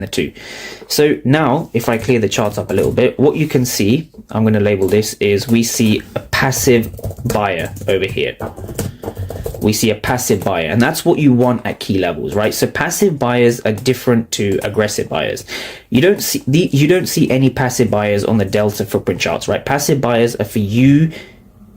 the two. So now if I clear the charts up a little bit, what you can see, I'm going to label this, is we see a passive buyer over here. We see a passive buyer, and that's what you want at key levels, right? So passive buyers are different to aggressive buyers. You don't see any passive buyers on the delta footprint charts, right? Passive buyers are for you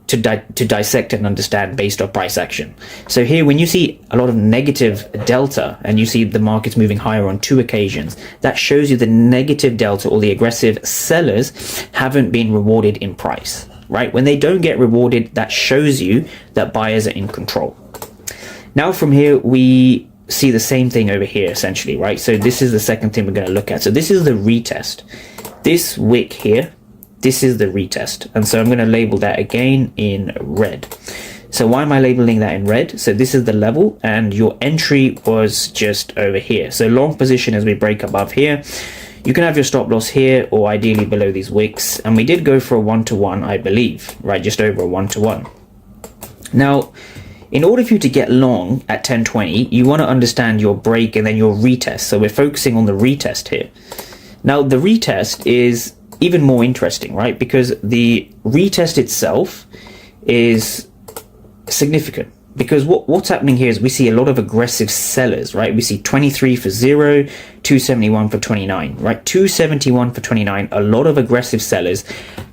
to dissect and understand based on price action. So here, when you see a lot of negative delta and you see the markets moving higher on 2 occasions, that shows you the negative delta, or the aggressive sellers haven't been rewarded in price, right? When they don't get rewarded, that shows you that buyers are in control. Now from here, we see the same thing over here, essentially, right? So this is the second thing we're going to look at. So this is the retest. This wick here, this is the retest. And so I'm going to label that again in red. So why am I labeling that in red? So this is the level, and your entry was just over here. So long position as we break above here. You can have your stop loss here, or ideally below these wicks. And we did go for a 1-to-1, I believe, right? Just over a 1-to-1. Now, in order for you to get long at 1020, you want to understand your break and then your retest. So we're focusing on the retest here. Now, the retest is even more interesting, right? Because the retest itself is significant. Because what's happening here is we see a lot of aggressive sellers, right? We see 23 for 0, 271 for 29, right? 271 for 29, a lot of aggressive sellers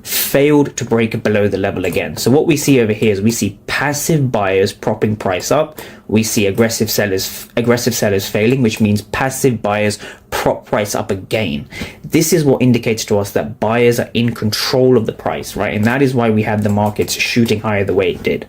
failed to break below the level again. So what we see over here is we see passive buyers propping price up. We see aggressive sellers failing, which means passive buyers prop price up again. This is what indicates to us that buyers are in control of the price, right? And that is why we had the markets shooting higher the way it did.